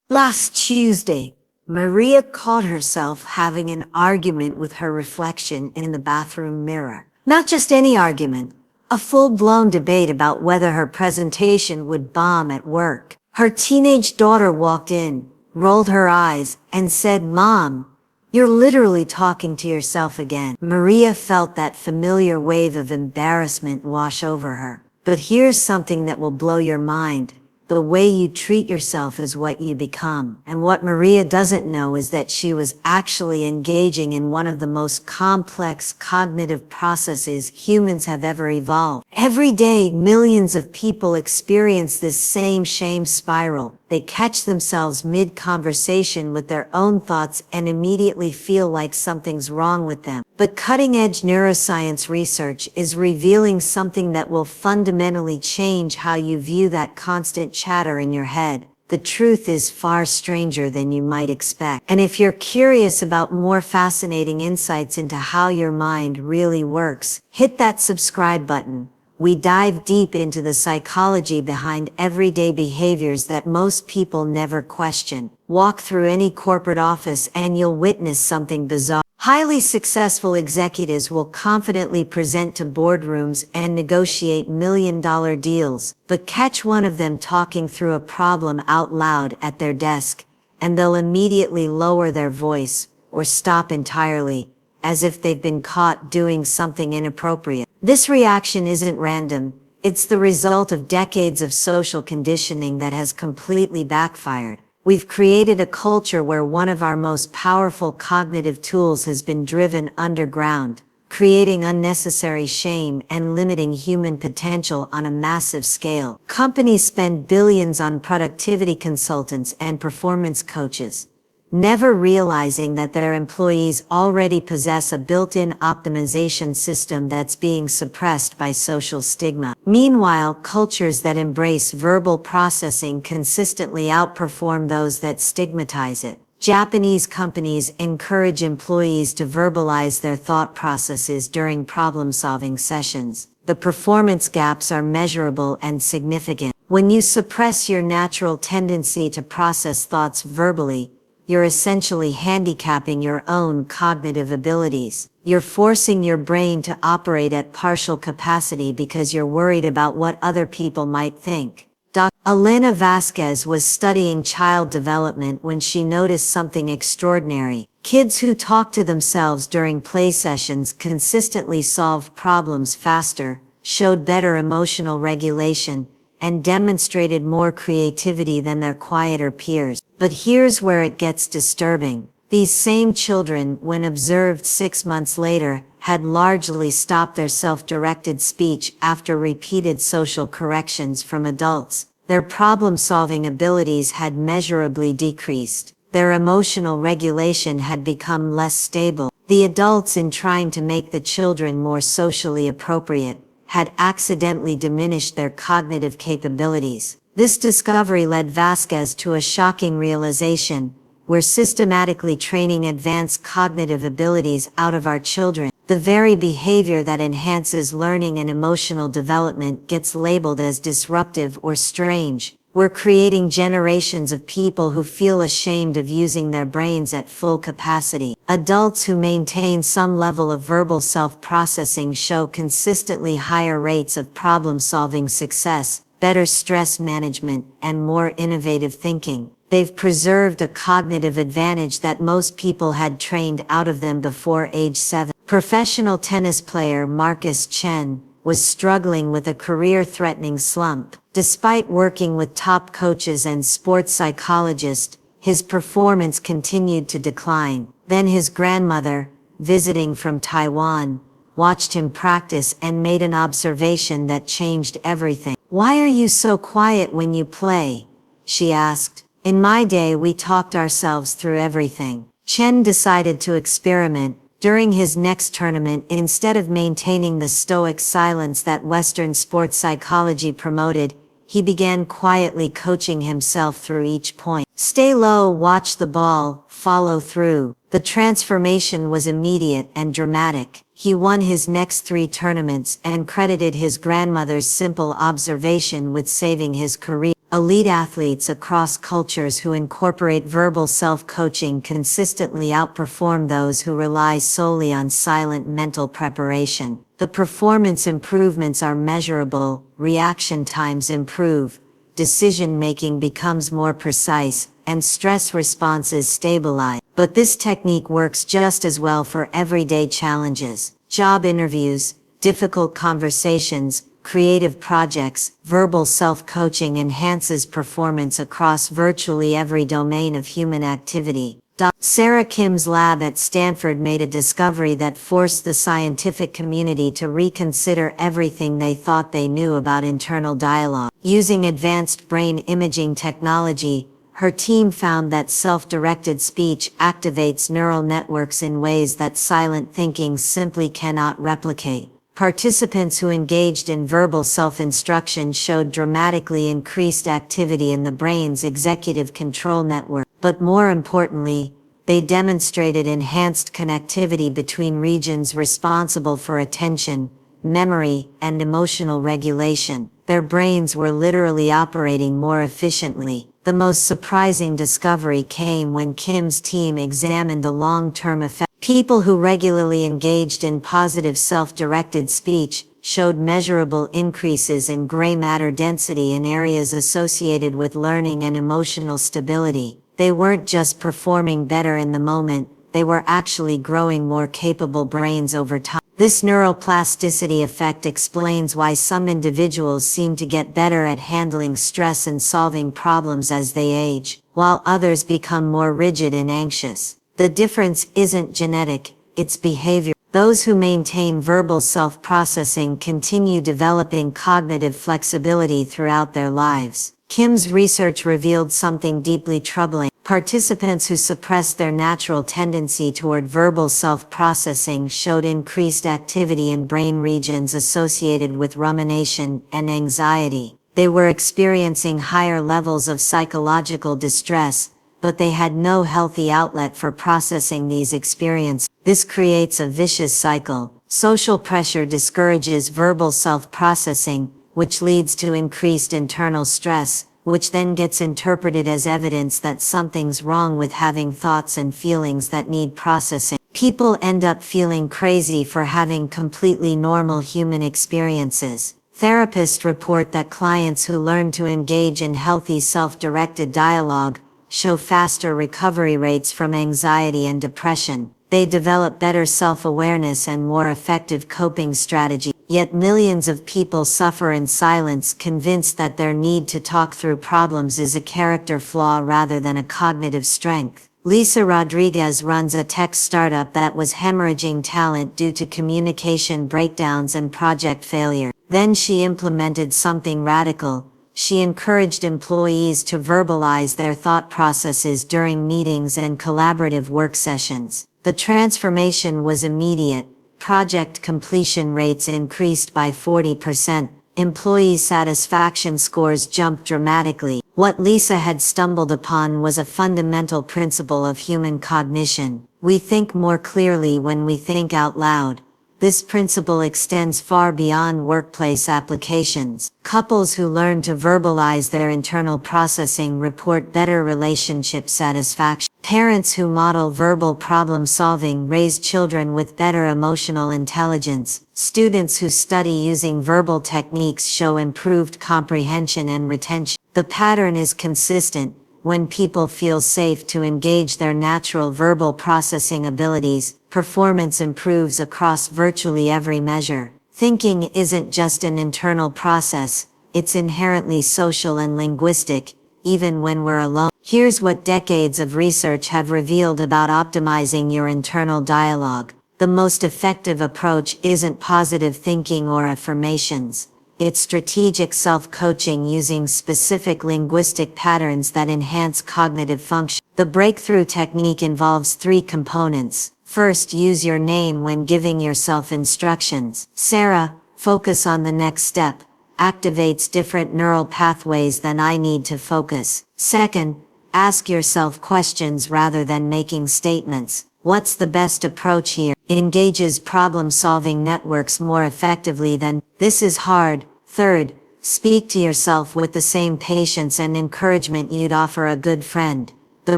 Last Tuesday, Maria caught herself having an argument with her reflection in the bathroom mirror. Not just any argument, a full-blown debate about whether her presentation would bomb at work. Her teenage daughter walked in, rolled her eyes, and said, "Mom, you're literally talking to yourself again." Maria felt that familiar wave of embarrassment wash over her. But here's something that will blow your mind. The way you treat yourself is what you become. And what Maria doesn't know is that she was actually engaging in one of the most complex cognitive processes humans have ever evolved. Every day, millions of people experience this same shame spiral. They catch themselves mid-conversation with their own thoughts and immediately feel like something's wrong with them. But cutting-edge neuroscience research is revealing something that will fundamentally change how you view that constant chatter in your head. The truth is far stranger than you might expect. And if you're curious about more fascinating insights into how your mind really works, hit that subscribe button. We dive deep into the psychology behind everyday behaviors that most people never question. Walk through any corporate office and you'll witness something bizarre. Highly successful executives will confidently present to boardrooms and negotiate million-dollar deals, but catch one of them talking through a problem out loud at their desk, and they'll immediately lower their voice or stop entirely, as if they've been caught doing something inappropriate. This reaction isn't random. It's the result of decades of social conditioning that has completely backfired. We've created a culture where one of our most powerful cognitive tools has been driven underground, creating unnecessary shame and limiting human potential on a massive scale. Companies spend billions on productivity consultants and performance coaches, never realizing that their employees already possess a built-in optimization system that's being suppressed by social stigma. Meanwhile, cultures that embrace verbal processing consistently outperform those that stigmatize it. Japanese companies encourage employees to verbalize their thought processes during problem-solving sessions. The performance gaps are measurable and significant. When you suppress your natural tendency to process thoughts verbally, you're essentially handicapping your own cognitive abilities. You're forcing your brain to operate at partial capacity because you're worried about what other people might think. Dr. Elena Vasquez was studying child development when she noticed something extraordinary. Kids who talk to themselves during play sessions consistently solved problems faster, showed better emotional regulation, and demonstrated more creativity than their quieter peers. But here's where it gets disturbing. These same children, when observed 6 months later, had largely stopped their self-directed speech after repeated social corrections from adults. Their problem-solving abilities had measurably decreased. Their emotional regulation had become less stable. The adults, in trying to make the children more socially appropriate, had accidentally diminished their cognitive capabilities. This discovery led Vasquez to a shocking realization: we're systematically training advanced cognitive abilities out of our children. The very behavior that enhances learning and emotional development gets labeled as disruptive or strange. We're creating generations of people who feel ashamed of using their brains at full capacity. Adults who maintain some level of verbal self-processing show consistently higher rates of problem-solving success, better stress management, and more innovative thinking. They've preserved a cognitive advantage that most people had trained out of them before age 7. Professional tennis player Marcus Chen was struggling with a career-threatening slump. Despite working with top coaches and sports psychologists, his performance continued to decline. Then his grandmother, visiting from Taiwan, watched him practice and made an observation that changed everything. "Why are you so quiet when you play?" she asked. "In my day, we talked ourselves through everything." Chen decided to experiment. During his next tournament, instead of maintaining the stoic silence that Western sports psychology promoted, he began quietly coaching himself through each point. Stay low, watch the ball, follow through. The transformation was immediate and dramatic. He won his next 3 tournaments and credited his grandmother's simple observation with saving his career. Elite athletes across cultures who incorporate verbal self-coaching consistently outperform those who rely solely on silent mental preparation. The performance improvements are measurable, reaction times improve, decision-making becomes more precise, and stress responses stabilize. But this technique works just as well for everyday challenges, job interviews, difficult conversations, creative projects. Verbal self-coaching enhances performance across virtually every domain of human activity. Sarah Kim's lab at Stanford made a discovery that forced the scientific community to reconsider everything they thought they knew about internal dialogue. Using advanced brain imaging technology, her team found that self-directed speech activates neural networks in ways that silent thinking simply cannot replicate. Participants who engaged in verbal self-instruction showed dramatically increased activity in the brain's executive control network. But more importantly, they demonstrated enhanced connectivity between regions responsible for attention, memory, and emotional regulation. Their brains were literally operating more efficiently. The most surprising discovery came when Kim's team examined the long-term effects. People who regularly engaged in positive self-directed speech showed measurable increases in gray matter density in areas associated with learning and emotional stability. They weren't just performing better in the moment, they were actually growing more capable brains over time. This neuroplasticity effect explains why some individuals seem to get better at handling stress and solving problems as they age, while others become more rigid and anxious. The difference isn't genetic, it's behavior. Those who maintain verbal self-processing continue developing cognitive flexibility throughout their lives. Kim's research revealed something deeply troubling. Participants who suppressed their natural tendency toward verbal self-processing showed increased activity in brain regions associated with rumination and anxiety. They were experiencing higher levels of psychological distress, but they had no healthy outlet for processing these experiences. This creates a vicious cycle. Social pressure discourages verbal self-processing, which leads to increased internal stress, which then gets interpreted as evidence that something's wrong with having thoughts and feelings that need processing. People end up feeling crazy for having completely normal human experiences. Therapists report that clients who learn to engage in healthy self-directed dialogue show faster recovery rates from anxiety and depression. They develop better self-awareness and more effective coping strategies. Yet millions of people suffer in silence, convinced that their need to talk through problems is a character flaw rather than a cognitive strength. Lisa Rodriguez runs a tech startup that was hemorrhaging talent due to communication breakdowns and project failure. Then she implemented something radical. She encouraged employees to verbalize their thought processes during meetings and collaborative work sessions. The transformation was immediate. Project completion rates increased by 40%. Employee satisfaction scores jumped dramatically. What Lisa had stumbled upon was a fundamental principle of human cognition. We think more clearly when we think out loud. This principle extends far beyond workplace applications. Couples who learn to verbalize their internal processing report better relationship satisfaction. Parents who model verbal problem solving raise children with better emotional intelligence. Students who study using verbal techniques show improved comprehension and retention. The pattern is consistent. When people feel safe to engage their natural verbal processing abilities, performance improves across virtually every measure. Thinking isn't just an internal process, it's inherently social and linguistic, even when we're alone. Here's what decades of research have revealed about optimizing your internal dialogue. The most effective approach isn't positive thinking or affirmations. It's strategic self-coaching using specific linguistic patterns that enhance cognitive function. The breakthrough technique involves 3 components. First, use your name when giving yourself instructions. Sarah, focus on the next step, activates different neural pathways than I need to focus. Second, ask yourself questions rather than making statements. What's the best approach here? It engages problem-solving networks more effectively than, this is hard. Third, Speak to yourself with the same patience and encouragement you'd offer a good friend. The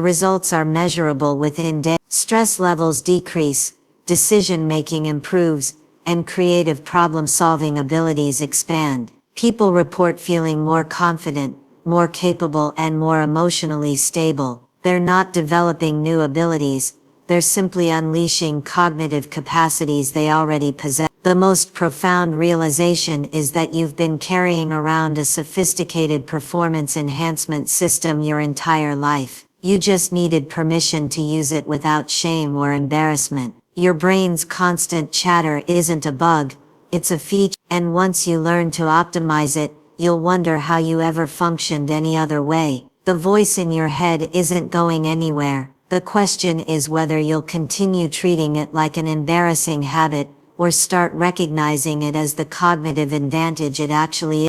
results are measurable within days. Stress levels decrease, decision-making improves, and creative problem-solving abilities expand. People report feeling more confident, more capable, and more emotionally stable. They're not developing new abilities, they're simply unleashing cognitive capacities they already possess. The most profound realization is that you've been carrying around a sophisticated performance enhancement system your entire life. You just needed permission to use it without shame or embarrassment. Your brain's constant chatter isn't a bug, it's a feature, and once you learn to optimize it, you'll wonder how you ever functioned any other way. The voice in your head isn't going anywhere. The question is whether you'll continue treating it like an embarrassing habit, or start recognizing it as the cognitive advantage it actually is.